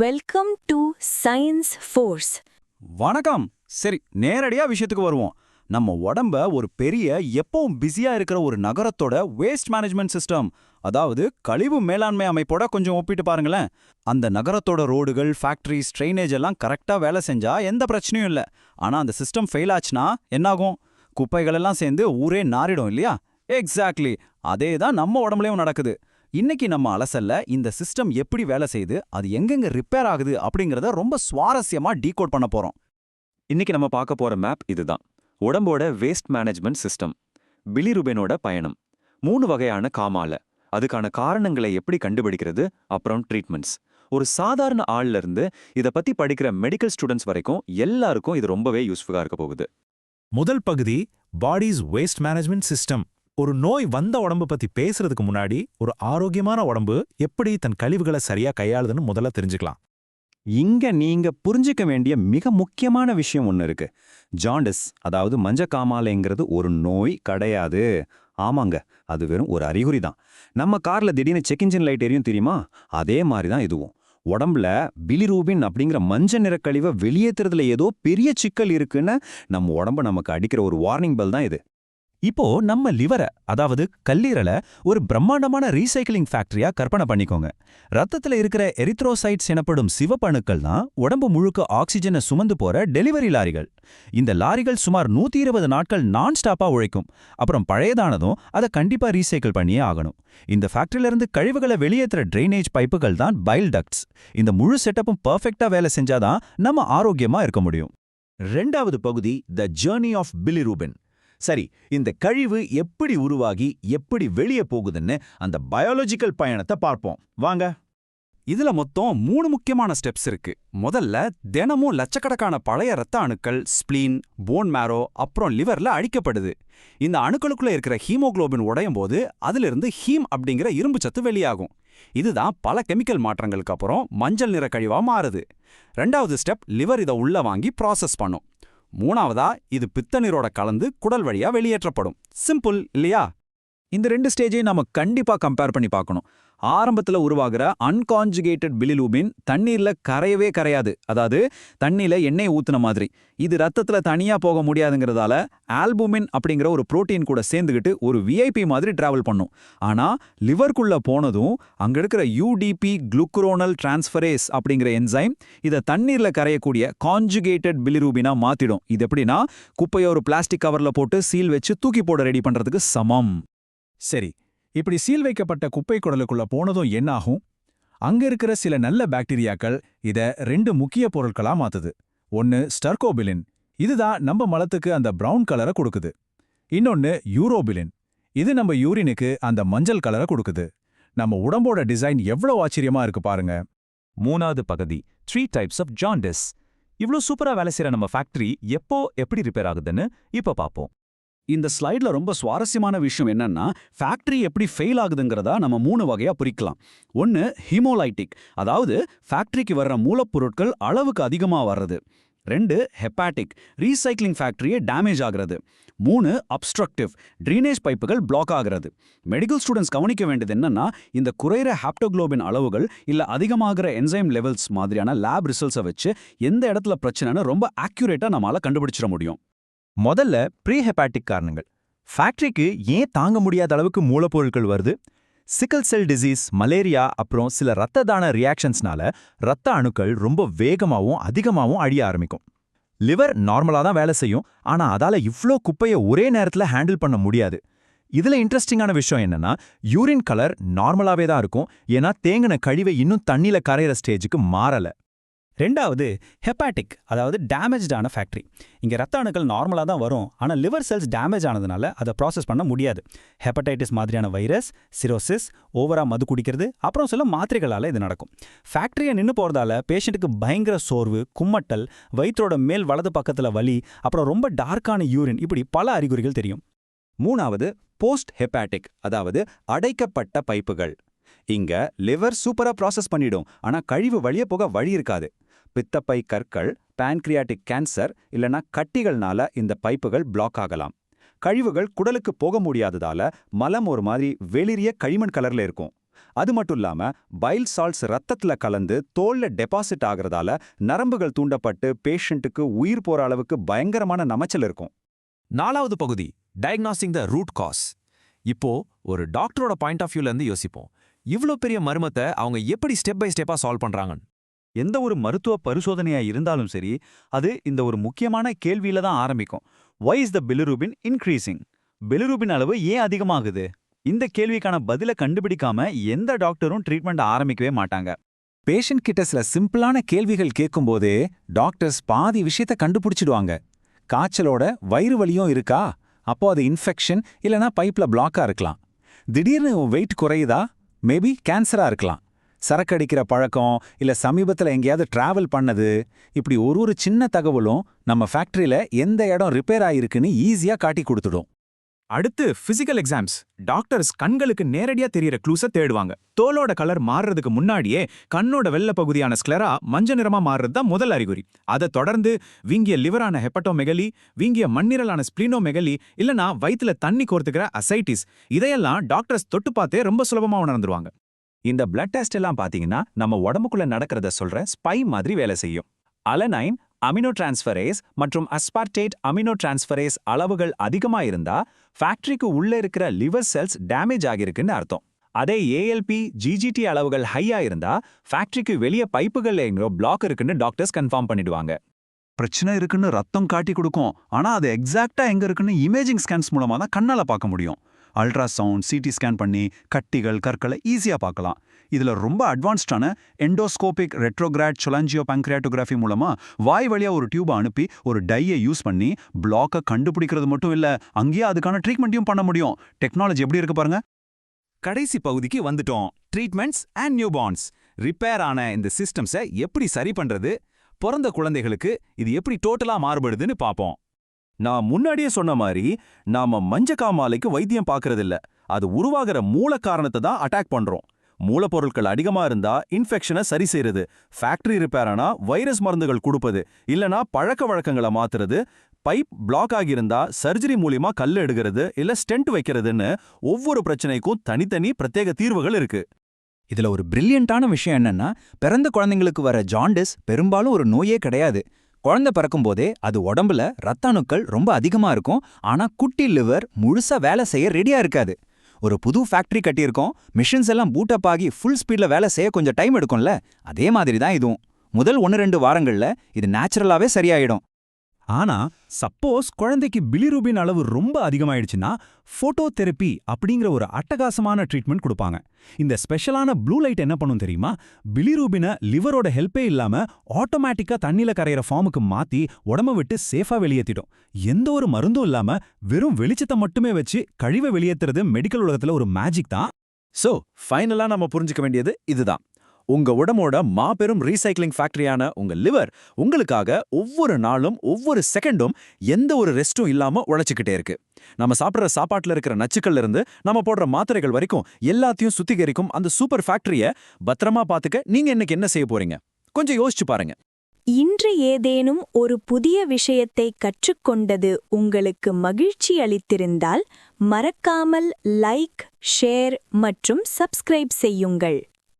Welcome to science force. வணக்கம். சரி, நேரடியா விஷயத்துக்கு வருவோம். நம்ம உடம்ப ஒரு பெரிய எப்பவும் பிஸியா இருக்கிற ஒரு நகரத்தோட வேஸ்ட் மேனேஜ்மெண்ட் சிஸ்டம், அதாவது கழிவு மேலாண்மை அமைப்போட கொஞ்சம் ஒப்பிட்டு பாருங்களேன். அந்த நகரத்தோட ரோடுகள், ஃபேக்டரிஸ், ட்ரைனேஜ் எல்லாம் கரெக்டா வேலை செஞ்சா எந்த பிரச்சனையும் இல்ல. ஆனா அந்த சிஸ்டம் ஃபெயில் ஆச்சுன்னா என்னாகும்? குப்பைகள் எல்லாம் சேர்ந்து ஊரே நாரிடும் இல்லையா? எக்ஸாக்ட்லி. அதே தான் நம்ம உடம்புலயும் நடக்குது. இன்னைக்கு நம்ம அலசல்ல இந்த சிஸ்டம் எப்படி வேலை செய்யுது, அது எங்கெங்க ரிப்பேர் ஆகுது அப்படிங்கறத ரொம்ப சுவாரஸ்யமா டீகோட் பண்ண போறோம். இன்னைக்கு நம்ம பார்க்க போற மேப் இதுதான். உடம்போட வேஸ்ட் மேனேஜ்மெண்ட் சிஸ்டம். பிலிருபெனோட பயணம். 3 வகையான காமால. அதுக்கான காரணங்களை எப்படி கண்டுபிடிக்கிறது, அப்புறம் ட்ரீட்மெண்ட்ஸ். ஒரு சாதாரண ஆள்ல இருந்து இத பத்தி படிக்கிற மெடிக்கல் ஸ்டூடெண்ட்ஸ் வரைக்கும் எல்லாருக்கும் இது ரொம்பவே யூஸ்ஃபுல்லா இருக்க போகுது. முதல் பகுதி பாடிஸ் வேஸ்ட் மேனேஜ்மெண்ட் சிஸ்டம். ஒரு நோய் வந்த உடம்பு பத்தி பேசுறதுக்கு முன்னாடி ஒரு ஆரோக்கியமான உடம்பு எப்படி தன் கழிவுகளை சரியா கையாளுதுன்னு முதல்ல தெரிஞ்சுக்கலாம். இங்க நீங்க புரிஞ்சுக்க வேண்டிய மிக முக்கியமான விஷயம் ஒன்று இருக்கு. ஜாண்டிஸ், அதாவது மஞ்சக்காமாலைங்கிறது ஒரு நோய் கிடையாது. ஆமாங்க, அது வெறும் ஒரு அறிகுறி தான். நம்ம கார்ல திடீர்னு செக் இன்ஜின் லைட் எரியும் தெரியுமா? அதே மாதிரி தான் இதுவும். உடம்புல பிலிரூபின் அப்படிங்கிற மஞ்சள் நிற கழிவை வெளியேற்றுறதுல ஏதோ பெரிய சிக்கல் இருக்குன்னு நம்ம உடம்பு நமக்கு அடிக்கிற ஒரு வார்னிங் பெல் தான் இது. இப்போ நம்ம லிவரை, அதாவது கல்லீரலை ஒரு பிரம்மாண்டமான ரீசைக்கிளிங் ஃபேக்டரியா கற்பனை பண்ணிக்கோங்க. ரத்தத்துல இருக்கிற எரித்ரோசைட்ஸ் எனப்படும் சிவப்பணுக்கள் தான் உடம்பு முழுக்க ஆக்சிஜனை சுமந்து போற டெலிவரி லாரிகள். இந்த லாரிகள் சுமார் 120 நாட்கள் நான் ஸ்டாப்பா உழைக்கும். அப்புறம் பழையதானதும் அதை கண்டிப்பா ரீசைக்கிள் பண்ணியே ஆகணும். இந்த ஃபேக்டரியில இருந்து கழிவுகளை வெளியேற்றுற ட்ரைனேஜ் பைப்புகள் தான் பைல் டக்ட்ஸ். இந்த முழு செட்டப்பும் பர்ஃபெக்டா வேலை செஞ்சாதான் நம்ம ஆரோக்கியமா இருக்க முடியும். ரெண்டாவது பகுதி த ஜர்னி ஆஃப் பிலிரூபின். சரி, இந்த கழிவு எப்படி உருவாகி எப்படி வெளியே போகுதுன்னு அந்த பயாலஜிக்கல் பயணத்தை பார்ப்போம் வாங்க. இதுல மொத்தம் 3 முக்கியமான ஸ்டெப்ஸ் இருக்கு. முதல்ல, தினமும் லட்சக்கணக்கான பழைய ரத்த அணுக்கள் ஸ்ப்ளீன், போன் மேரோ, அப்புறம் லிவர்ல அழிக்கப்படுது. இந்த அணுக்களுக்குள்ள இருக்கிற ஹீமோகுளோபின் உடையும் போது அதிலிருந்து ஹீம் அப்படிங்கிற இரும்பு சத்து வெளியாகும். இதுதான் பல கெமிக்கல் மாற்றங்களுக்கு அப்புறம் மஞ்சள் நிற கழிவா மாறுது. 2வது ஸ்டெப், லிவர் இதை உள்ள வாங்கி ப்ராசஸ் பண்ணும். 3வதா, இது பித்த நீரோட கலந்து குடல் வழியா வெளியேற்றப்படும். சிம்பிள் இல்லையா? இந்த 2 ஸ்டேஜையும் நாம கண்டிப்பா கம்பேர் பண்ணி பார்க்கணும். ஆரம்பத்துல உருவாகிற அன்கான்ஜுகேட்டட் பிலிரூபின் தண்ணீர்ல கரையவே கரையாது. அதாவது தண்ணியில எண்ணெய் ஊத்துன மாதிரி. இது ரத்தத்துல தனியா போக முடியாதுங்கிறதால ஆல்புமின் அப்படிங்கிற ஒரு புரோட்டீன் கூட சேர்ந்துகிட்டு ஒரு விஐபி மாதிரி டிராவல் பண்ணும். ஆனா லிவர்க்குள்ள போனதும் அங்க இருக்கிற யூடிபி குளுக்குரோனல் டிரான்ஸ்ஃபரேஸ் அப்படிங்கிற என்சைம் இதை தண்ணீர்ல கரையக்கூடிய கான்ஜுகேட்டட் பிலிரூபினா மாத்திடும். இது எப்படின்னா, குப்பையை ஒரு பிளாஸ்டிக் கவர்ல போட்டு சீல் வச்சு தூக்கி போட ரெடி பண்றதுக்கு சமம். சரி, இப்படி சீல் வைக்கப்பட்ட குப்பை குடலுக்குள்ள போனதும் என்னாகும்? அங்க இருக்கிற சில நல்ல பாக்டீரியாக்கள் இத 2 முக்கிய பொருட்களா மாத்துது. ஒன்னு ஸ்டர்கோபிலின், இதுதான் நம்ம மலத்துக்கு அந்த பிரவுன் கலரை கொடுக்குது. இன்னொன்னு யூரோபிலின், இது நம்ம யூரினுக்கு அந்த மஞ்சள் கலரை கொடுக்குது. நம்ம உடம்போட டிசைன் எவ்வளவு ஆச்சரியமா இருக்கு பாருங்க. 3வது பகுதி 3 டைப்ஸ் ஆஃப் ஜாண்டிஸ். இவ்ளோ சூப்பரா வேலை செய்யற நம்ம ஃபேக்டரி எப்படி ரிப்பேர் ஆகுதுன்னு இப்ப பாப்போம். இந்த ஸ்லைட்ல ரொம்ப சுவாரஸ்யமான விஷயம் என்னன்னா, ஃபேக்டரி எப்படி ஃபெயில் ஆகுதுங்கிறதா நம்ம 3 வகையா பிரிக்கலாம். 1 ஹீமோலைட்டிக், அதாவது ஃபேக்டரிக்கு வர்ற மூலப்பொருட்கள் அளவுக்கு அதிகமா வர்றது. 2 ஹெப்பாட்டிக், ரீசைக்ளிங் ஃபேக்டரியே டேமேஜ் ஆகிறது. 3 அப்ஸ்ட்ரக்டிவ், ட்ரைனேஜ் பைப்புகள் பிளாக் ஆகிறது. மெடிக்கல் ஸ்டூடெண்ட்ஸ் கவனிக்க வேண்டியது என்னன்னா, இந்த குறையிற ஹாப்டோகுளோபின் அளவுகள் இல்ல அதிகமாகிற என்சைம் லெவல்ஸ் மாதிரியான லேப் ரிசல்ட்ஸை வச்சு எந்த இடத்துல பிரச்சனைன்னு ரொம்ப ஆக்யூரேட்டா நம்மளால கண்டுபிடிச்சிட முடியும். முதல்ல ப்ரீஹெப்பாட்டிக் காரணங்கள். ஃபேக்டரிக்கு ஏன் தாங்க முடியாத அளவுக்கு மூலப்பொருட்கள் வருது? சிக்கல் செல் டிசீஸ், மலேரியா, அப்புறம் சில இரத்த தான ரியாக்ஷன்ஸ்னால இரத்த அணுக்கள் ரொம்ப வேகமாகவும் அதிகமாகவும் அழிய ஆரம்பிக்கும். லிவர் நார்மலா தான் வேலை செய்யும், ஆனா அதால இவ்ளோ குப்பையை ஒரே நேரத்துல ஹேண்டில் பண்ண முடியாது. இதுல இன்ட்ரெஸ்டிங்கான விஷயம் என்னன்னா, யூரின் கலர் நார்மலாவே தான் இருக்கும், ஏன்னா தேங்கின கழிவை இன்னும் தண்ணியில கரையிற ஸ்டேஜுக்கு மாறல. 2வது ஹெப்பாட்டிக், அதாவது டேமேஜ்டான ஃபேக்டரி. இங்கே ரத்த அணுக்கள் நார்மலாக தான் வரும், ஆனால் லிவர் செல்ஸ் டேமேஜ் ஆனதுனால அதை ப்ராசஸ் பண்ண முடியாது. ஹெப்படைட்டிஸ் மாதிரியான வைரஸ், சிரோசிஸ், ஓவரா மது குடிக்கிறது, அப்புறம் சில மாத்திரைகளால் இது நடக்கும். ஃபேக்டரியை நின்று போகிறதால பேஷண்ட்டுக்கு பயங்கர சோர்வு, கும்மட்டல், வயிற்றோட மேல் வலது பக்கத்தில் வலி, அப்புறம் ரொம்ப டார்க்கான யூரின், இப்படி பல அறிகுறிகள் தெரியும். 3வது போஸ்ட் ஹெப்பாட்டிக், அதாவது அடைக்கப்பட்ட பைப்புகள். இங்க லிவர் சூப்பரா ப்ராசஸ் பண்ணிடும், ஆனா கழிவு வழியே போக வழி இருக்காது. பித்தப்பை கற்கள், பான்கிரியாட்டிக் கேன்சர் இல்லனா கட்டிகள்னால இந்த பைப்புகள் பிளாக் ஆகலாம். கழிவுகள் குடலுக்கு போக முடியாததால மலம் ஒரு மாதிரி வெளிரிய களிமண் கலர்ல இருக்கும். அது மட்டும் இல்லாம பைல் சால்ட்ஸ் ரத்தத்துல கலந்து தோல்ல டெபாசிட் ஆகுறதால நரம்புகள் தூண்டப்பட்டு பேஷண்ட்டுக்கு உயிர் போற அளவுக்கு பயங்கரமான நமைச்சல் இருக்கும். 4வது பகுதி, டயக்னாஸ்டிங் த ரூட் காஸ். இப்போ ஒரு டாக்டரோட பாயிண்ட் ஆஃப் வியூல இருந்து யோசிப்போம். இவ்ளோ பெரிய மர்மத்தை அவங்க எப்படி ஸ்டெப் பை ஸ்டெப்பா சால்வ் பண்றாங்க? எந்த ஒரு மருத்துவ பரிசோதனையா இருந்தாலும் சரி, அது இந்த ஒரு முக்கியமான கேள்வியில தான் ஆரம்பிக்கும். Why is the bilirubin increasing? Bilirubin அளவு ஏன் அதிகமாகுது? இந்த கேள்விக்கான பதில கண்டுபிடிக்காம எந்த டாக்டரும் ட்ரீட்மெண்ட் ஆரம்பிக்கவே மாட்டாங்க. பேஷண்ட் கிட்ட சில சிம்பிளான கேள்விகள் கேட்கும்போதே டாக்டர்ஸ் பாதி விஷயத்தை கண்டுபிடிச்சிடுவாங்க. காய்ச்சலோட வயிறு வலியும் இருக்கா? அப்போ அது இன்ஃபெக்ஷன் இல்லனா பைப்ல பிளாக்கா இருக்கலாம். திடீர்னு வெயிட் குறையுதா? மேபி கேன்சரா இருக்கலாம். சரக்கடிக்கிற பழக்கம் இல்ல சமீபத்துல எங்கேயாவது டிராவல் பண்ணது, இப்படி ஒரு சின்ன தகவலும் நம்ம ஃபேக்டரியில எந்த இடம் ரிப்பேர் ஆயிருக்குன்னு ஈஸியா காட்டி கொடுத்துடும். அடுத்து பிசிக்கல் எக்ஸாம்ஸ். டாக்டர்ஸ் கண்களுக்கு நேரடியா தெரியற க்ளூஸை தேடுவாங்க. தோலோட கலர் மாறுறதுக்கு முன்னாடியே கண்ணோட வெள்ளை பகுதியான ஸ்க்ளெரா மஞ்சள் நிறமா மாறுறது தான் முதல் அறிகுறி. அதை தொடர்ந்து வீங்கிய லிவரான ஹெப்படோமெகலி, வீங்கிய மண்ணீரலான ஸ்பிளினோமெகலி, இல்லனா வயித்துல தண்ணி கோர்த்துக்கிற அசைட்டிஸ், இதையெல்லாம் டாக்டர்ஸ் தொட்டு பார்த்தே ரொம்ப சுலபமா உணர்ந்துருவாங்க. இந்த பிளட் டெஸ்ட் எல்லாம் பாத்தீங்கன்னா நம்ம உடம்புக்குள்ள நடக்கிறத சொல்ற ஸ்பை மாதிரி வேலை செய்யும். அலனைன் அமினோ டிரான்ஸ்ஃபரேஸ் மற்றும் அஸ்பார்டேட் அமினோ டிரான்ஸ்ஃபரேஸ் அளவுகள் அதிகமா இருந்தா ஃபேக்டரிக்கு உள்ள இருக்கிற லிவர் செல்ஸ் டேமேஜ் ஆகிருக்குன்னு அர்த்தம். அதே ஏஎல்பி ஜிஜிடி அளவுகள் ஹையா இருந்தா ஃபேக்டரிக்கு வெளியே பைப்புகள்ல எங்கோ பிளாக் இருக்குன்னு டாக்டர்ஸ் கன்ஃபார்ம் பண்ணிடுவாங்க. பிரச்சனை இருக்குன்னு ரத்தம் காட்டி கொடுக்கும், ஆனா அது எக்ஸாக்டா எங்க இருக்குன்னு இமேஜிங் ஸ்கேன்ஸ் மூலமா தான் கண்ணால பார்க்க முடியும். அல்ட்ராசவுண்ட், சிடி ஸ்கேன் பண்ணி கட்டிகள் கற்களை ஈஸியா பார்க்கலாம். இதுல ரொம்ப அட்வான்ஸ்டான எண்டோஸ்கோபிக் ரெட்ரோகிராட் சொலாஞ்சியோ பாங்க்ரியாட்டோகிராஃபி மூலமா வாய் வழியா ஒரு டியூபை அனுப்பி ஒரு டையை யூஸ் பண்ணி பிளாக்கை கண்டுபிடிக்கிறது மட்டும் இல்ல, அங்கேயே அதுக்கான ட்ரீட்மெண்ட்டையும் பண்ண முடியும். டெக்னாலஜி எப்படி இருக்கு பாருங்க. கடைசி பகுதிக்கு வந்துட்டோம். Treatments and நியூபார்ன்ஸ். ரிப்பேர் ஆன இந்த சிஸ்டம்ஸை எப்படி சரி பண்றது, பிறந்த குழந்தைகளுக்கு இது எப்படி டோட்டலா மாறுபடுதுன்னு பார்ப்போம். நான் முன்னாடியே சொன்ன மாதிரி நாம மஞ்சக்காமாலைக்கு வைத்தியம் பார்க்கறதில்ல, அது உருவாகிற மூல காரணத்தை தான் அட்டாக் பண்றோம். மூலப்பொருட்கள் அதிகமா இருந்தா இன்ஃபெக்ஷனை சரி செய்யறது, ஃபேக்டரி ரிப்பேர் ஆனா வைரஸ் மருந்துகள் கொடுப்பது, இல்லனா பழக்க வழக்கங்களை மாத்துறது, பைப் பிளாக் ஆகியிருந்தா சர்ஜரி மூலியமா கல் எடுக்கிறது இல்ல ஸ்டென்ட் வைக்கிறதுன்னு ஒவ்வொரு பிரச்சனைக்கும் தனித்தனி பிரத்யேக தீர்வுகள் இருக்கு. இதுல ஒரு பிரில்லியண்டான விஷயம் என்னன்னா, பிறந்த குழந்தைங்களுக்கு வர ஜாண்டிஸ் பெரும்பாலும் ஒரு நோயே கிடையாது. குழந்தை பிறக்கும் போதே அது உடம்புல ரத்த அணுக்கள் ரொம்ப அதிகமா இருக்கும், ஆனா குட்டி லிவர் முழுசா வேலை செய்ய ரெடியா இருக்காது. ஒரு புது ஃபேக்டரி கட்டியிருக்கோம், மிஷின்ஸ் எல்லாம் பூட்டப் ஆகி ஃபுல் ஸ்பீட்ல வேலை செய்ய கொஞ்சம் டைம் எடுக்கும்ல, அதே மாதிரி தான் இதுவும். முதல் 1-2 வாரங்கள்ல இது நேச்சுரலாவே சரியாயிடும். ஆனா சப்போஸ் குழந்தைக்கு பிலிரூபின் அளவு ரொம்ப அதிகமாயிடுச்சுன்னா ஃபோட்டோதெரப்பி அப்படிங்கிற ஒரு அட்டகாசமான ட்ரீட்மெண்ட் கொடுப்பாங்க. இந்த ஸ்பெஷலான ப்ளூ லைட் என்ன பண்ணும் தெரியுமா? பிலிரூபினை லிவரோட ஹெல்ப்பே இல்லாம ஆட்டோமேட்டிக்கா தண்ணில கரையிற ஃபார்முக்கு மாத்தி உடம்ப விட்டு சேஃபா வெளியேத்திடும். எந்த ஒரு மருந்தும் இல்லாம வெறும் வெளிச்சத்தை மட்டுமே வச்சு கழிவை வெளியேத்துறது மெடிக்கல் உலகத்துல ஒரு மேஜிக் தான். சோ ஃபைனலா நம்ம புரிஞ்சுக்க வேண்டியது இதுதான். உங்க உடம்போட மாபெரும் ரீசைக்ளிங் ஃபேக்டரியான உங்க லிவர் உங்களுக்காக ஒவ்வொரு நாளும் ஒவ்வொரு செகண்டும் எந்த ஒரு ரெஸ்டும் இல்லாம உழைச்சுக்கிட்டே இருக்கு. நம்ம சாப்பிட்ற சாப்பாட்டுல இருக்கிற நச்சுக்கள்ல இருந்து நம்ம போடுற மாத்திரைகள் வரைக்கும் எல்லாத்தையும் சுத்திகரிக்கும் அந்த சூப்பர் ஃபேக்டரிய பத்திரமா பாத்துக்க நீங்க இன்னைக்கு என்ன செய்ய போறீங்க? கொஞ்சம் யோசிச்சு பாருங்க. இன்று ஏதேனும் ஒரு புதிய விஷயத்தை கற்றுக்கொண்டது உங்களுக்கு மகிழ்ச்சி அளித்திருந்தால் மறக்காமல் லைக், ஷேர் மற்றும் சப்ஸ்கிரைப் செய்யுங்கள்.